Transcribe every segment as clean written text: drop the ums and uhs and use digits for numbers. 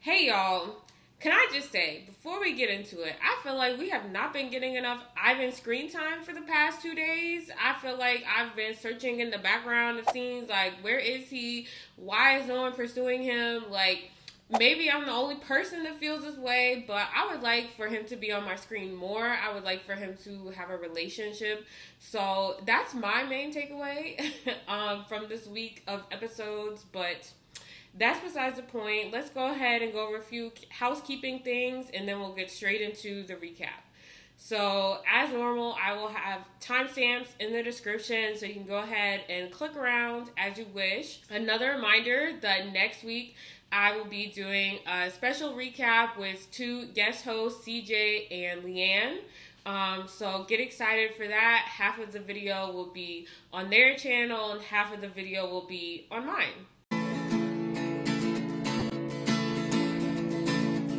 Hey y'all, can I just say, before we get into it, I feel like we have not been getting enough Ivan screen time for the past 2 days. I feel like I've been searching in the background of scenes, like, where is he? Why is no one pursuing him? Like, maybe I'm the only person that feels this way, but I would like for him to be on my screen more. I would like for him to have a relationship. So that's my main takeaway from this week of episodes, but that's besides the point. Let's go ahead and go over a few housekeeping things, and then we'll get straight into the recap. So, as normal, I will have timestamps in the description, so you can go ahead and click around as you wish. Another reminder that next week I will be doing a special recap with two guest hosts, CJ and Leanne. So get excited for that. Half of the video will be on their channel, and half of the video will be on mine.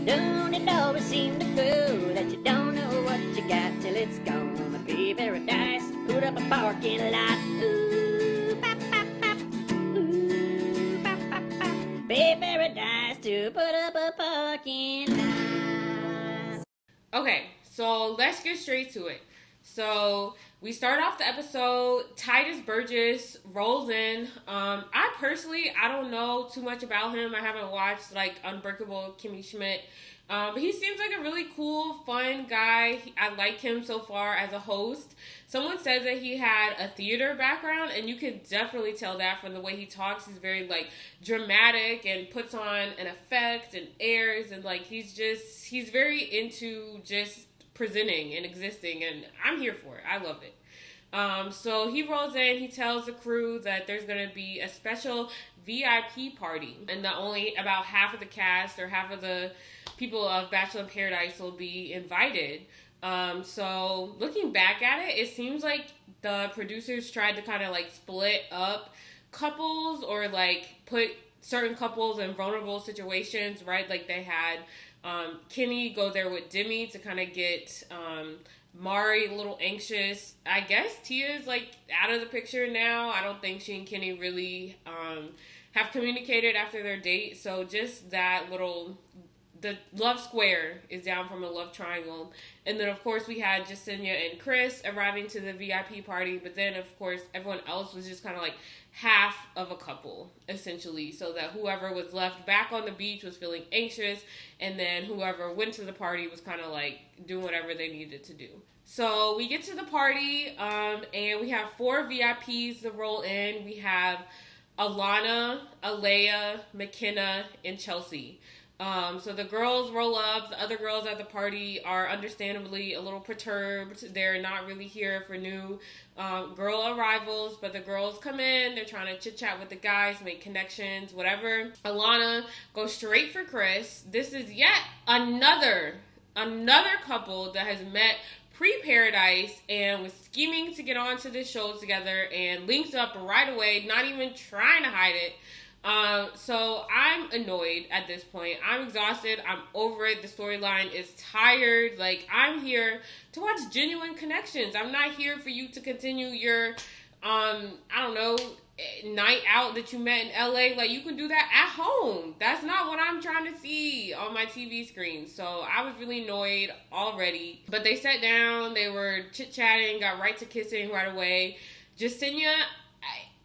Don't it always seem to fool that you don't know what you got till it's gone? Be paradise, put up a parking lot. Ooh, bop, bop, bop. Ooh, bop, bop, bop. Be paradise to put up a parking lot. Okay, so let's get straight to it. So we start off the episode. Tituss Burgess rolls in. I don't know too much about him. I haven't watched like Unbreakable Kimmy Schmidt. But he seems like a really cool, fun guy. I like him so far as a host. Someone said that he had a theater background, and you can definitely tell that from the way he talks. He's very like dramatic and puts on an effect and airs, and like he's very into just presenting and existing, and I'm here for it. I love it. So he rolls in, he tells the crew that there's going to be a special VIP party, and that only about half of the cast or half of the people of Bachelor in Paradise will be invited. So looking back at it, it seems like the producers tried to kind of like split up couples or like put certain couples in vulnerable situations, right? Like they had Kenny go there with Demi to kind of get Mari a little anxious. I guess Tia's like out of the picture now. I don't think she and Kenny really have communicated after their date. So just that little, the love square is down from a love triangle. And then of course we had Jessenia and Chris arriving to the VIP party. But then of course everyone else was just kind of like half of a couple, essentially, so that whoever was left back on the beach was feeling anxious, and then whoever went to the party was kind of like doing whatever they needed to do. So we get to the party, and we have 4 VIPs to roll in. We have Alana, Alea, McKenna, and Chelsea. So the girls roll up. The other girls at the party are understandably a little perturbed. They're not really here for new girl arrivals, but the girls come in. They're trying to chit-chat with the guys, make connections, whatever. Alana goes straight for Chris. This is yet another couple that has met pre-Paradise and was scheming to get onto this show together and linked up right away, not even trying to hide it. So I'm annoyed at this point. I'm exhausted. I'm over it. The storyline is tired. Like, I'm here to watch genuine connections. I'm not here for you to continue your, night out that you met in LA. Like, you can do that at home. That's not what I'm trying to see on my TV screen. So I was really annoyed already. But they sat down. They were chit-chatting, got right to kissing right away. Jessenia,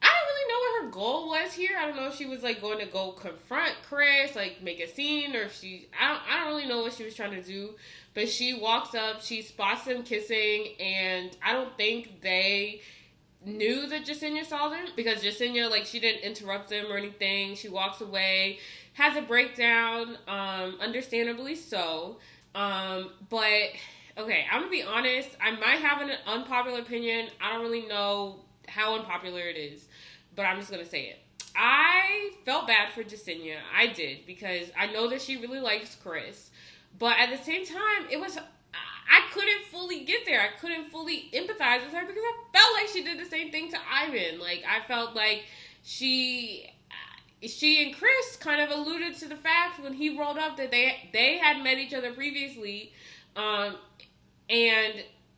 I don't really know what her goal was here. I don't know if she was like going to go confront Chris, like make a scene, or if I don't really know what she was trying to do. But she walks up, she spots them kissing, and I don't think they knew that Jessenia saw them, because Jessenia, like, she didn't interrupt them or anything. She walks away, has a breakdown, understandably so. But okay, I'm gonna be honest. I might have an unpopular opinion. I don't really know how unpopular it is, but I'm just gonna say it. I felt bad for Jessenia. I did, because I know that she really likes Chris, but at the same time, I couldn't fully get there. I couldn't fully empathize with her, because I felt like she did the same thing to Ivan. Like, I felt like she and Chris kind of alluded to the fact when he rolled up that they had met each other previously, and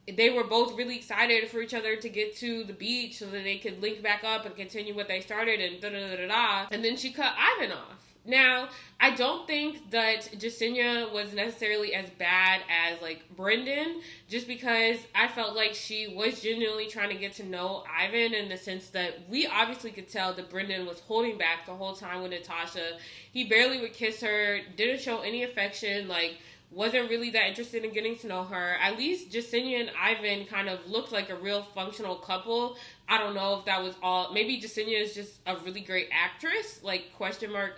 they were both really excited for each other to get to the beach so that they could link back up and continue what they started and da-da-da-da-da. And then she cut Ivan off. Now, I don't think that Jessenia was necessarily as bad as, like, Brendan, just because I felt like she was genuinely trying to get to know Ivan, in the sense that we obviously could tell that Brendan was holding back the whole time with Natasha. He barely would kiss her, didn't show any affection, like, wasn't really that interested in getting to know her. At least Jessenia and Ivan kind of looked like a real functional couple. I don't know if that was all. Maybe Jessenia is just a really great actress. Like,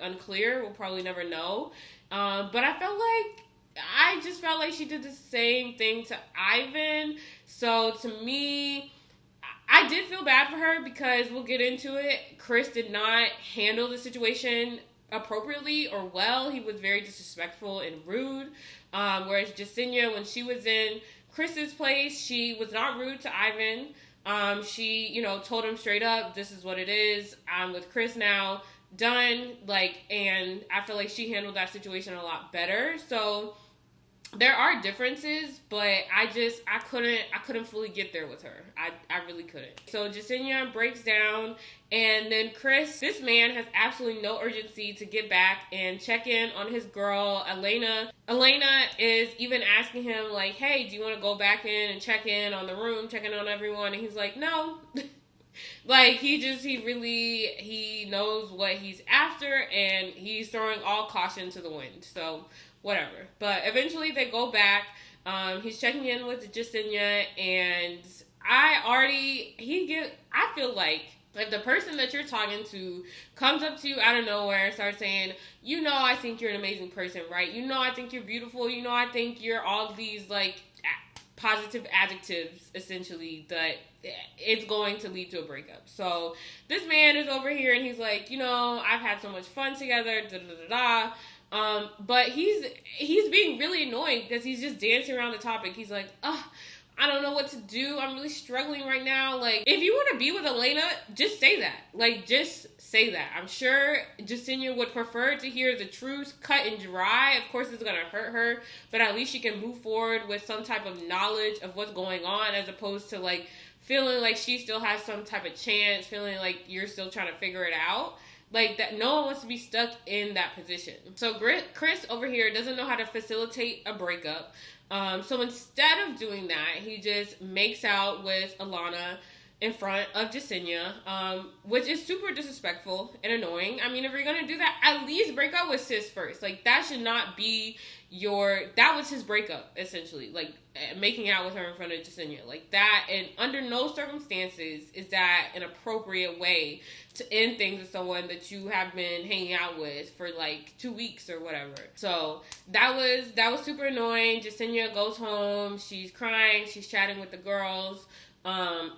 unclear. We'll probably never know. But I just felt like she did the same thing to Ivan. So to me, I did feel bad for her, because we'll get into it. Chris did not handle the situation appropriately or well. He was very disrespectful and rude. Whereas Jessenia, when she was in Chris's place, she was not rude to Ivan. She, told him straight up, this is what it is. I'm with Chris now. Done. Like, and I feel like she handled that situation a lot better. So there are differences, but I couldn't fully get there with her. I really couldn't. So Jessenia breaks down, and then Chris, this man has absolutely no urgency to get back and check in on his girl, Alana. Alana is even asking him, like, hey, do you want to go back in and check in on the room, check in on everyone? And he's like, no. Like, he knows what he's after, and he's throwing all caution to the wind. So whatever. But eventually they go back. He's checking in with Jessenia, and I feel like if the person that you're talking to comes up to you out of nowhere and starts saying, I think you're an amazing person, right? I think you're beautiful. I think you're all these, like, positive adjectives, essentially, that it's going to lead to a breakup. So this man is over here, and he's like, I've had so much fun together, but he's being really annoying, because he's just dancing around the topic. He's like, I don't know what to do. I'm really struggling right now. Like, if you want to be with Alana, just say that. Like, just say that. I'm sure Jessenia would prefer to hear the truth cut and dry. Of course, it's going to hurt her, but at least she can move forward with some type of knowledge of what's going on, as opposed to, like, feeling like she still has some type of chance, feeling like you're still trying to figure it out. Like, that, no one wants to be stuck in that position. So Chris over here doesn't know how to facilitate a breakup. So instead of doing that, he just makes out with Alana in front of Jessenia, which is super disrespectful and annoying. I mean, if you're going to do that, at least break up with sis first. Like, that should not be that was his breakup, essentially. Like, making out with her in front of Jessenia. Like, that, and under no circumstances is that an appropriate way to end things with someone that you have been hanging out with for, like, 2 weeks or whatever. So that was super annoying. Jessenia goes home. She's crying. She's chatting with the girls. And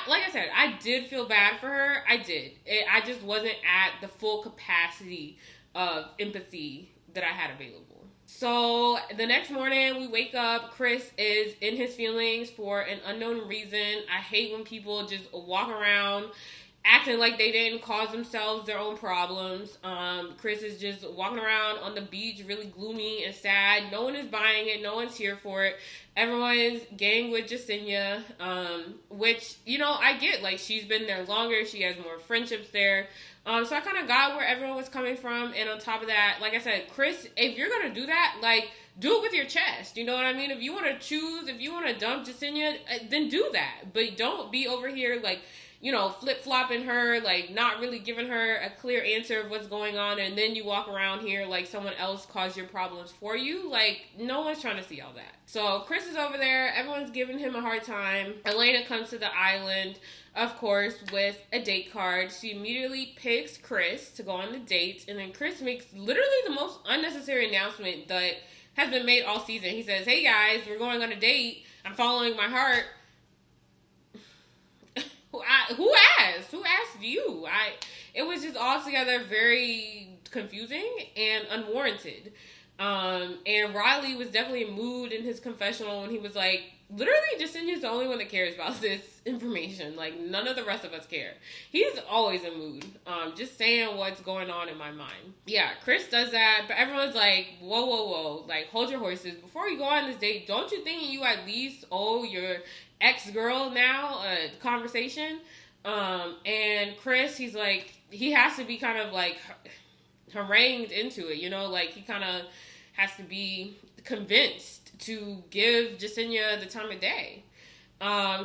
like I said, I did feel bad for her. I did. I just wasn't at the full capacity of empathy that I had available. So the next morning we wake up, Chris is in his feelings for an unknown reason. I hate when people just walk around acting like they didn't cause themselves their own problems. Chris is just walking around on the beach really gloomy and sad. No one is buying it. No one's here for it. Everyone's gang with Jessenia, which, I get. Like, she's been there longer. She has more friendships there. So I kind of got where everyone was coming from. And on top of that, like I said, Chris, if you're going to do that, like, do it with your chest. You know what I mean? If you want to if you want to dump Jessenia, then do that. But don't be over here, like, flip-flopping her, like, not really giving her a clear answer of what's going on, and then you walk around here like someone else caused your problems for you. Like, no one's trying to see all that. So Chris is over there. Everyone's giving him a hard time. Alana comes to the island, of course, with a date card. She immediately picks Chris to go on the date, and then Chris makes literally the most unnecessary announcement that has been made all season. He says, hey guys, we're going on a date. I'm following my heart. Who asked? Who asked you? It was just altogether very confusing and unwarranted. And Riley was definitely in mood in his confessional when he was like, literally, Jessenia's the only one that cares about this information. Like, none of the rest of us care. He's always in mood. Just saying what's going on in my mind. Yeah, Chris does that, but everyone's like, whoa, whoa, whoa. Like, hold your horses. Before you go on this date, don't you think you at least owe your ex-girl now a conversation? And Chris, he's like, he has to be kind of like harangued into it, you know, like he kind of has to be convinced to give Jessenia the time of day.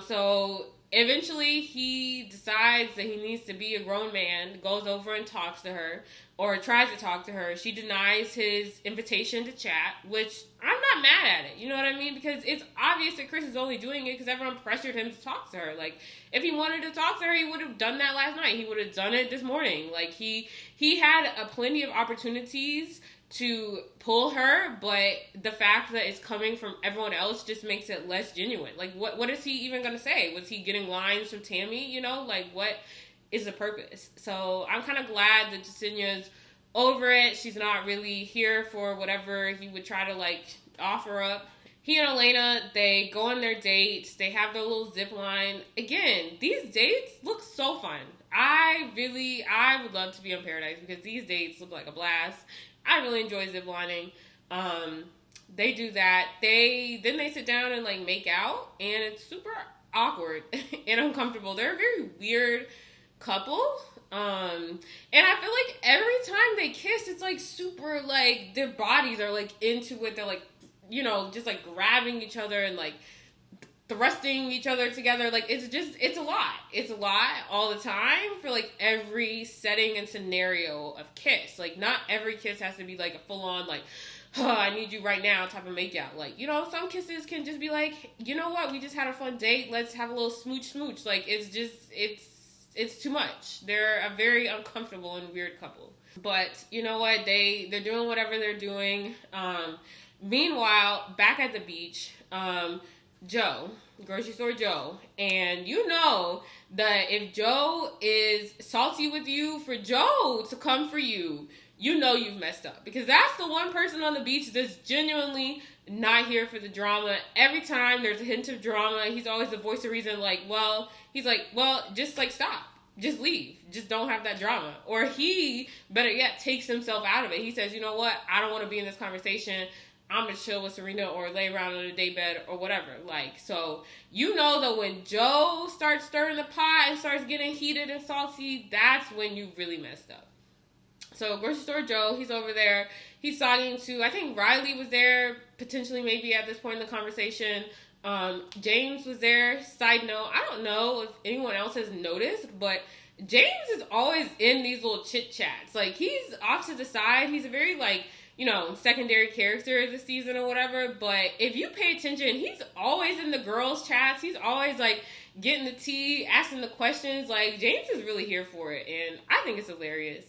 So eventually he decides that he needs to be a grown man, goes over and talks to her, or tries to talk to her. She denies his invitation to chat, which I'm not mad at it. You know what I mean? Because it's obvious that Chris is only doing it because everyone pressured him to talk to her. Like, if he wanted to talk to her, he would have done that last night. He would have done it this morning. Like, he had plenty of opportunities to pull her, but the fact that it's coming from everyone else just makes it less genuine. Like, what is he even going to say? Was he getting lines from Tammy? You know, like, what is the purpose? So I'm kind of glad that Jessenia's over it. She's not really here for whatever he would try to, like, offer up. He and Elena, they go on their dates. They have their little zip line. Again, these dates look so fun. I would love to be on Paradise because these dates look like a blast. I really enjoy ziplining. They do that. Then they sit down and like make out, and it's super awkward and uncomfortable. They're a very weird couple. And I feel like every time they kiss, it's like super like their bodies are like into it. They're like, you know, just like grabbing each other and like thrusting each other together. Like it's a lot. It's a lot all the time for like every setting and scenario of kiss. Like not every kiss has to be like a full on like, oh, I need you right now type of makeout. Like, you know, some kisses can just be like, you know what, we just had a fun date. Let's have a little smooch. Like it's too much. They're a very uncomfortable and weird couple. But you know what? They're doing whatever they're doing. Meanwhile, back at the beach, Joe, grocery store Joe, and you know that if Joe is salty with you for Joe to come for you, you know you've messed up. Because that's the one person on the beach that's genuinely not here for the drama. Every time there's a hint of drama, he's always the voice of reason, like, well, just like stop. Just leave. Just don't have that drama. Or he, better yet, takes himself out of it. He says, you know what? I don't want to be in this conversation. I'm going to chill with Serena or lay around on a daybed or whatever. Like, so, you know that when Joe starts stirring the pot and starts getting heated and salty, that's when you really messed up. So, grocery store Joe, he's over there. He's talking to, I think Riley was there, potentially maybe at this point in the conversation. James was there. Side note, I don't know if anyone else has noticed, but James is always in these little chit chats. Like, he's off to the side. He's a very, like, you know, secondary character this season or whatever. But if you pay attention, he's always in the girls' chats. He's always, like, getting the tea, asking the questions. Like, James is really here for it, and I think it's hilarious.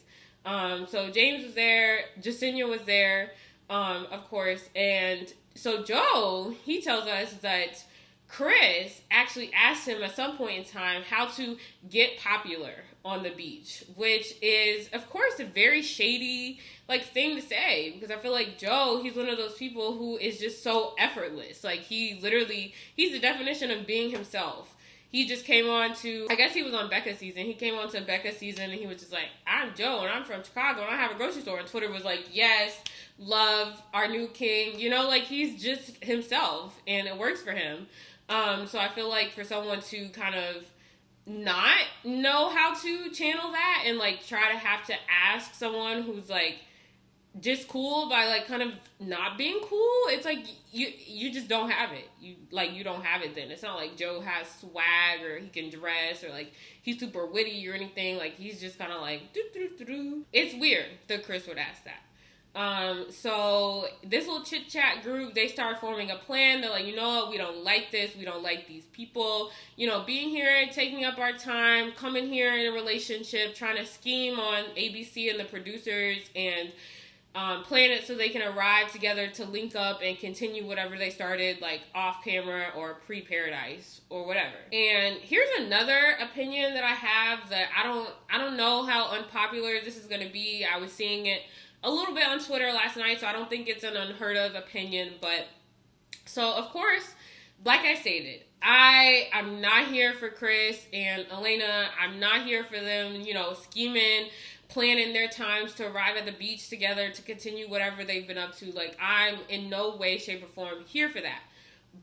So James was there. Jessenia was there, of course, and so Joe, he tells us that Chris actually asked him at some point in time how to get popular on the beach, which is, of course, a very shady, like, thing to say, because I feel like Joe, he's one of those people who is just so effortless. Like, he's the definition of being himself. He just came on to, I guess he was on Becca's season. He came on to Becca's season and he was just like, I'm Joe and I'm from Chicago and I have a grocery store. And Twitter was like, yes, love our new king. You know, like, he's just himself and it works for him. So I feel like for someone to kind of not know how to channel that and like try to have to ask someone who's like just cool by like kind of not being cool, it's like you just don't have it. You don't have it then. It's not like Joe has swag or he can dress or like he's super witty or anything. Like, he's just kind of like doo-doo-doo-doo. It's weird that Chris would ask that. So this little chit chat group, they start forming a plan. They're like, you know what, we don't like this. We don't like these people, you know, being here, taking up our time, coming here in a relationship, trying to scheme on ABC and the producers and plan it so they can arrive together to link up and continue whatever they started, like off camera or pre-Paradise or whatever. And here's another opinion that I have that I don't know how unpopular this is going to be. I was seeing it a little bit on Twitter last night, so I don't think it's an unheard of opinion. But so, of course, like I stated, I'm not here for Chris and Elena. I'm not here for them, you know, scheming, planning their times to arrive at the beach together to continue whatever they've been up to. Like, I'm in no way, shape, or form here for that.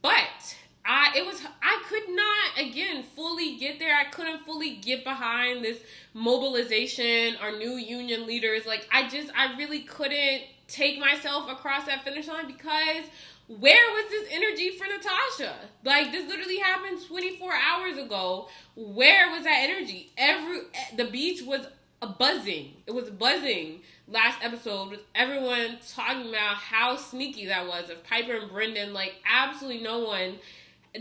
But I could not, again, fully get there. I couldn't fully get behind this mobilization, our new union leaders. Like, I really couldn't take myself across that finish line because where was this energy for Natasha? Like, this literally happened 24 hours ago. Where was that energy? The beach was buzzing. It was buzzing last episode with everyone talking about how sneaky that was of Piper and Brendan. Like, absolutely no one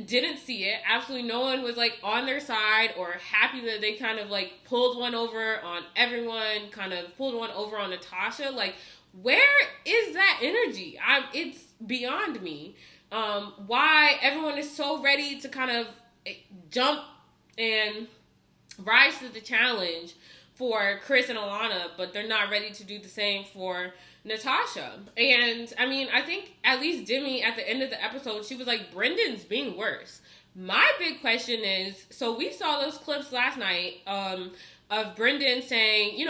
didn't see it. Absolutely no one was, like, on their side or happy that they kind of, like, pulled one over on everyone, kind of pulled one over on Natasha. Like, where is that energy? It's beyond me. Why everyone is so ready to kind of jump and rise to the challenge for Chris and Alana, but they're not ready to do the same for Natasha. And I mean, I think at least Demi at the end of the episode, she was like, Brendan's being worse. My big question is, so we saw those clips last night of Brendan saying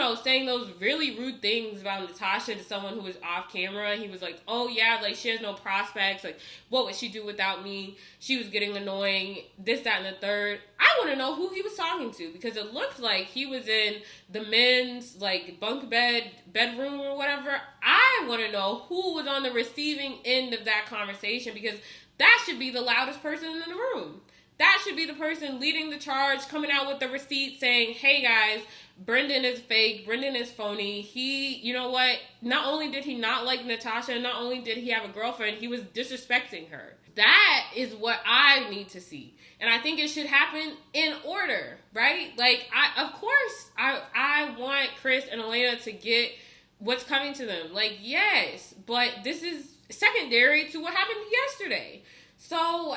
those really rude things about Natasha to someone who was off camera. He was like, oh yeah, like she has no prospects. Like, what would she do without me? She was getting annoying, this, that, and the third. I want to know who he was talking to because it looked like he was in the men's like bunk bedroom or whatever. I want to know who was on the receiving end of that conversation because that should be the loudest person in the room. That should be the person leading the charge, coming out with the receipt saying, hey guys, Brendan is fake, Brendan is phony. He, you know what, not only did he not like Natasha, not only did he have a girlfriend, he was disrespecting her. That is what I need to see. And I think it should happen in order, right? Like, I want Chris and Elena to get what's coming to them. Like, yes, but this is secondary to what happened yesterday. So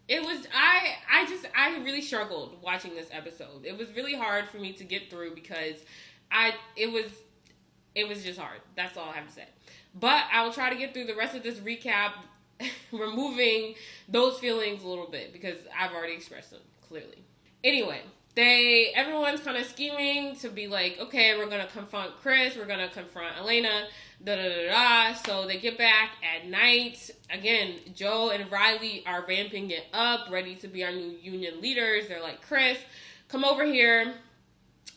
it was, I really struggled watching this episode. It was really hard for me to get through because it was just hard. That's all I have to say. But I will try to get through the rest of this recap, removing those feelings a little bit because I've already expressed them clearly. Anyway, everyone's kind of scheming to be like, okay, we're going to confront Chris, we're going to confront Elena, da-da-da-da. So they get back at night. Again, Joe and Riley are ramping it up, ready to be our new union leaders. They're like, Chris, come over here.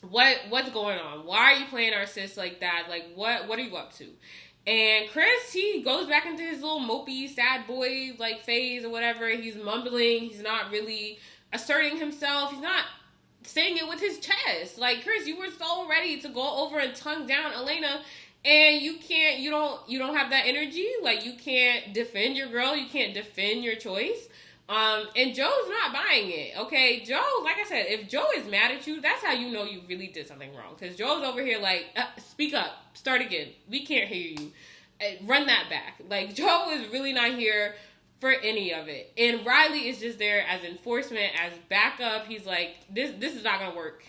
What's going on? Why are you playing our sis like that? Like, what are you up to? And Chris, he goes back into his little mopey, sad boy, like, phase or whatever. He's mumbling. He's not really asserting himself. He's not saying it with his chest. Like, Chris, you were so ready to go over and tongue down Elena, and you don't have that energy. Like, you can't defend your girl. You can't defend your choice. And Joe's not buying it, okay? Joe, like I said, if Joe is mad at you, that's how you know you really did something wrong. Because Joe's over here like, speak up, start again. We can't hear you. Run that back. Like, Joe is really not here for any of it. And Riley is just there as enforcement, as backup. He's like, this is not gonna work.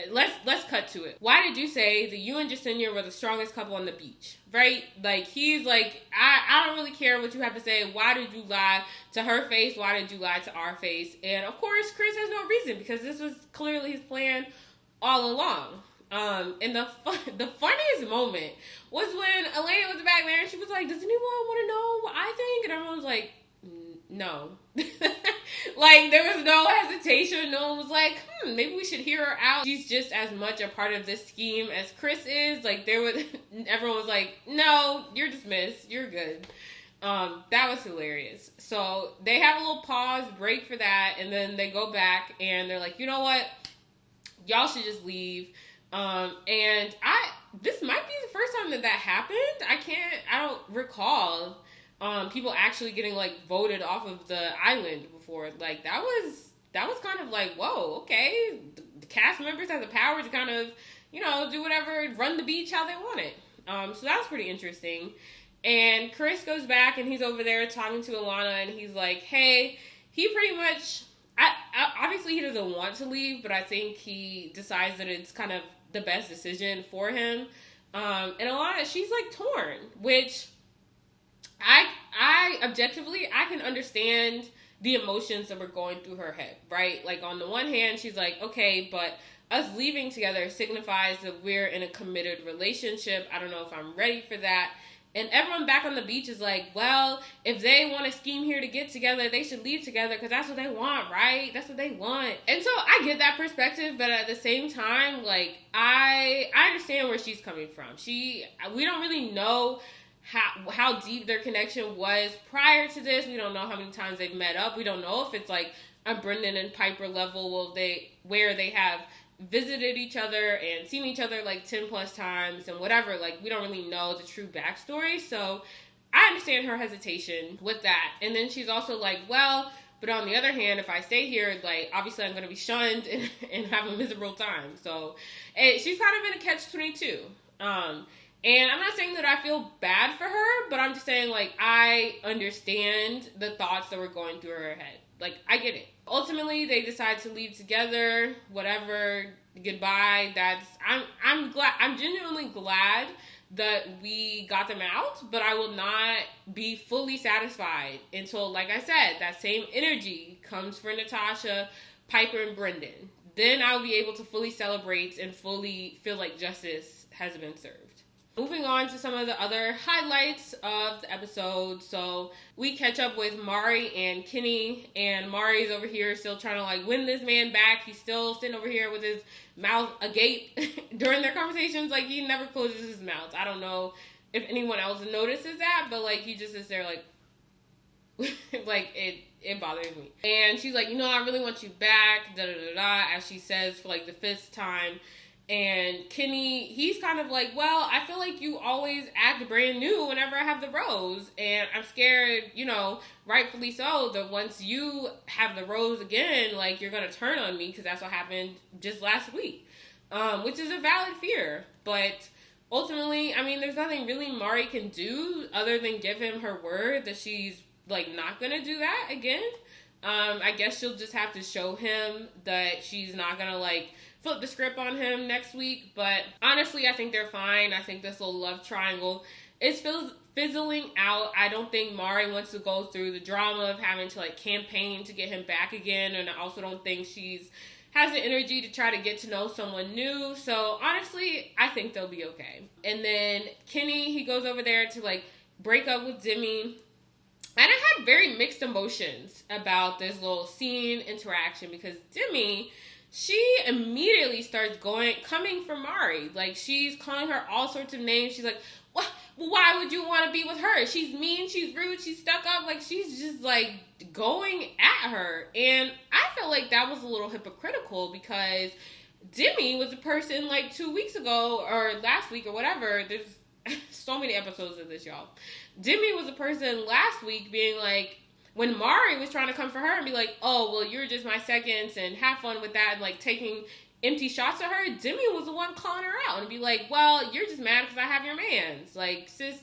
Let's cut to it. Why did you say that you and Jessenia were the strongest couple on the beach? Right? Like, he's like, I don't really care what you have to say. Why did you lie to her face? Why did you lie to our face? And of course, Chris has no reason because this was clearly his plan all along. And the funniest moment was when Elena was back there and she was like, does anyone want to know what I think? And everyone was like, no. Like, there was no hesitation. No one was like, maybe we should hear her out. She's just as much a part of this scheme as Chris is. Like, everyone was like, no, you're dismissed. You're good. That was hilarious. So they have a little pause, break for that, and then they go back and they're like, you know what? Y'all should just leave. And this might be the first time that happened. I don't recall people actually getting like voted off of the island before. Like, that was kind of like, whoa, okay. The cast members have the power to kind of, do whatever, run the beach how they want it. So that was pretty interesting. And Chris goes back and he's over there talking to Alana and he's like, hey, he pretty much, obviously he doesn't want to leave, but I think he decides that it's kind of the best decision for him. And Alana, she's like torn, which I objectively, I can understand the emotions that were going through her head, right? Like, on the one hand, she's like, okay, but us leaving together signifies that we're in a committed relationship. I don't know if I'm ready for that. And everyone back on the beach is like, well, if they want to scheme here to get together, they should leave together because that's what they want, right? That's what they want. And so I get that perspective, but at the same time, like, I understand where she's coming from. We don't really know how deep their connection was prior to this. We don't know how many times they've met up. We don't know if it's like a Brendan and Piper level where they have visited each other and seen each other like 10 plus times and whatever. Like, we don't really know the true backstory. So I understand her hesitation with that. And then she's also like, well, but on the other hand, if I stay here, like, obviously I'm going to be shunned and have a miserable time. So she's kind of in a catch-22. And I'm not saying that I feel bad for her, but I'm just saying, like, I understand the thoughts that were going through her head. Like, I get it. Ultimately, they decide to leave together, whatever, goodbye. I'm genuinely glad that we got them out, but I will not be fully satisfied until, like I said, that same energy comes for Natasha, Piper, and Brendan. Then I'll be able to fully celebrate and fully feel like justice has been served. Moving on to some of the other highlights of the episode. So we catch up with Mari and Kenny, and Mari's over here still trying to like win this man back. He's still sitting over here with his mouth agape during their conversations. Like, he never closes his mouth. I don't know if anyone else notices that, but like, he just sits there like, like it bothers me. And she's like, I really want you back, da da da da, as she says for like the 5th time. And Kenny, he's kind of like, well, I feel like you always act brand new whenever I have the rose. And I'm scared, rightfully so, that once you have the rose again, like, you're going to turn on me because that's what happened just last week. Which is a valid fear. But ultimately, I mean, there's nothing really Mari can do other than give him her word that she's, like, not going to do that again. I guess she'll just have to show him that she's not going to, like, flip the script on him next week. But honestly, I think they're fine. I think this little love triangle is fizzling out. I don't think Mari wants to go through the drama of having to like campaign to get him back again, and I also don't think she's has the energy to try to get to know someone new. So honestly, I think they'll be okay. And then Kenny, he goes over there to like break up with Demi, and I had very mixed emotions about this little scene interaction because Demi, she immediately starts coming for Mari. Like, she's calling her all sorts of names. She's like, what? Why would you want to be with her? She's mean, she's rude, she's stuck up. Like, she's just, like, going at her. And I felt like that was a little hypocritical because Demi was a person, like, 2 weeks ago or last week or whatever. There's so many episodes of this, y'all. Demi was a person last week being like, when Mari was trying to come for her and be like, oh, well, you're just my seconds and have fun with that and, like, taking empty shots at her, Demi was the one calling her out and be like, well, you're just mad because I have your mans. Like, sis,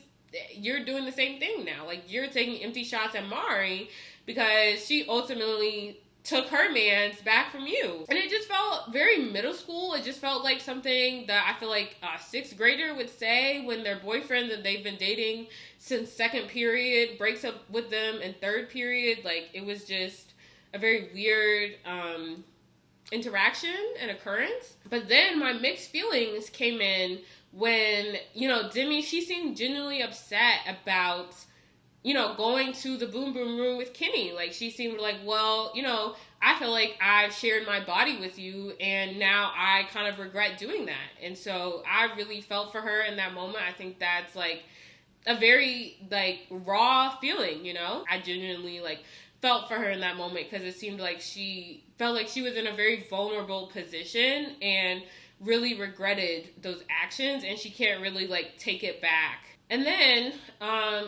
you're doing the same thing now. Like, you're taking empty shots at Mari because she ultimately took her mans back from you. And it just felt very middle school. It just felt like something that I feel like a 6th grader would say when their boyfriend that they've been dating since 2nd period breaks up with them in 3rd period. Like, it was just a very weird interaction and occurrence. But then my mixed feelings came in when, Demi, she seemed genuinely upset about going to the boom boom room with Kenny. Like, she seemed like, well, I feel like I've shared my body with you and now I kind of regret doing that. And so I really felt for her in that moment. I think that's like a very like raw feeling, I genuinely like felt for her in that moment because it seemed like she felt like she was in a very vulnerable position and really regretted those actions and she can't really like take it back. And then,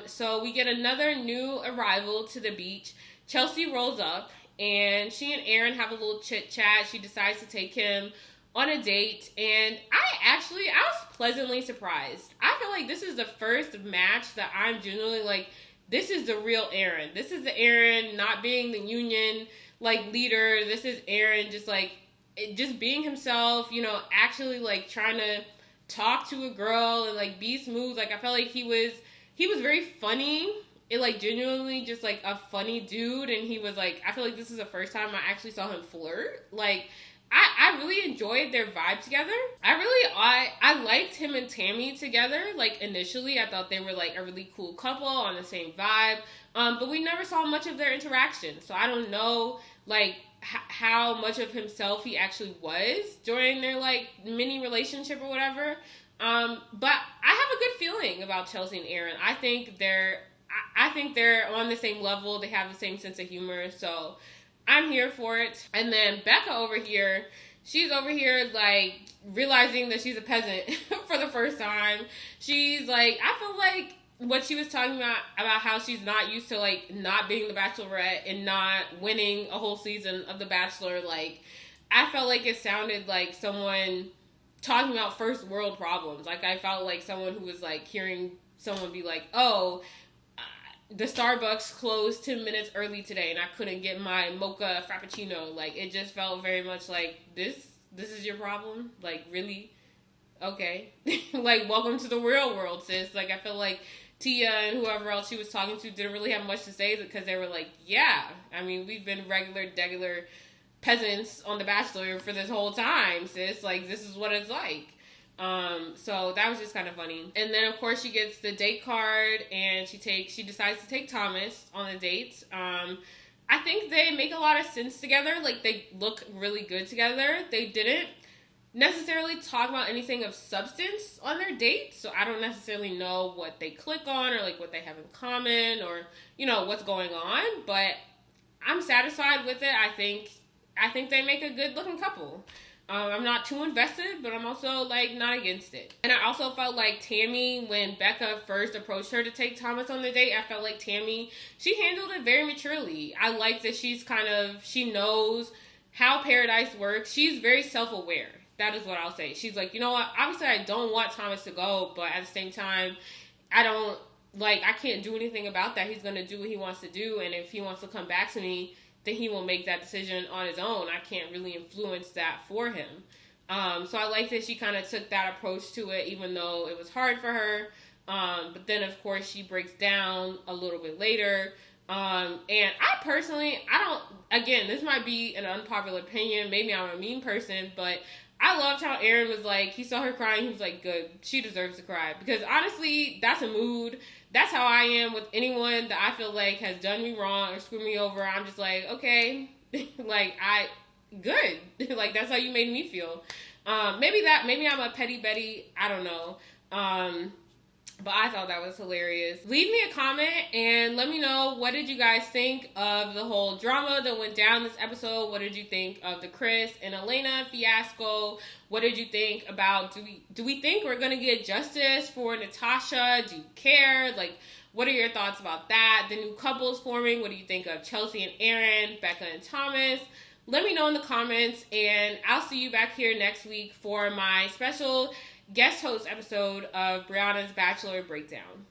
so we get another new arrival to the beach. Chelsea rolls up, and she and Aaron have a little chit-chat. She decides to take him on a date, and I was pleasantly surprised. I feel like this is the first match that I'm genuinely like, this is the real Aaron. This is the Aaron not being the union, like, leader. This is Aaron just being himself, actually, like, trying to talk to a girl and like be smooth. Like, I felt like he was very funny. It like genuinely just like a funny dude, and he was like, I feel like this is the first time I actually saw him flirt. Like, I really enjoyed their vibe together. I liked him and Tammy together. Like, initially, I thought they were, like, a really cool couple on the same vibe. But we never saw much of their interaction. So I don't know, like, how much of himself he actually was during their, like, mini relationship or whatever. But I have a good feeling about Chelsea and Aaron. I think they're on the same level. They have the same sense of humor. So I'm here for it. And then Becca over here, she's over here, like, realizing that she's a peasant for the first time. She's like, I feel like what she was talking about how she's not used to, like, not being the Bachelorette and not winning a whole season of The Bachelor. Like, I felt like it sounded like someone talking about first world problems. Like, I felt like someone who was, like, hearing someone be like, oh, the Starbucks closed 10 minutes early today and I couldn't get my mocha frappuccino. Like, it just felt very much like, this is your problem? Like, really? Okay. Like, welcome to the real world, sis. Like, I feel like Tia and whoever else she was talking to didn't really have much to say because they were like, yeah, I mean, we've been regular peasants on The Bachelor for this whole time, sis. Like, this is what it's like. So that was just kind of funny. And then of course she gets the date card and she decides to take Thomas on the date. I think they make a lot of sense together. Like, they look really good together. They didn't necessarily talk about anything of substance on their date, so I don't necessarily know what they click on or, like, what they have in common or, you know, what's going on, but I'm satisfied with it. I think they make a good looking couple. I'm not too invested, but I'm also, like, not against it. And I also felt like Tammy, when Becca first approached her to take Thomas on the date, I felt like Tammy, she handled it very maturely. I like that she knows how paradise works. She's very self-aware. That is what I'll say. She's like, you know what? Obviously, I don't want Thomas to go, but at the same time, I can't do anything about that. He's going to do what he wants to do, and if he wants to come back to me, then he will make that decision on his own. I can't really influence that for him. So I like that she kind of took that approach to it, even though it was hard for her. But then, of course, she breaks down a little bit later. And I personally, again, this might be an unpopular opinion. Maybe I'm a mean person, but I loved how Aaron was like, he saw her crying, he was like, good, she deserves to cry. Because honestly, that's a mood. That's how I am with anyone that I feel like has done me wrong or screwed me over. I'm just like, okay, like, good. Like, that's how you made me feel. Maybe I'm a petty Betty. I don't know. But I thought that was hilarious. Leave me a comment and let me know, what did you guys think of the whole drama that went down this episode? What did you think of the Chris and Elena fiasco? What did you think about, do we think we're going to get justice for Natasha? Do you care? Like, what are your thoughts about that? The new couples forming, what do you think of Chelsea and Aaron, Becca and Thomas? Let me know in the comments, and I'll see you back here next week for my special guest host episode of Brianna's Bachelor Breakdown.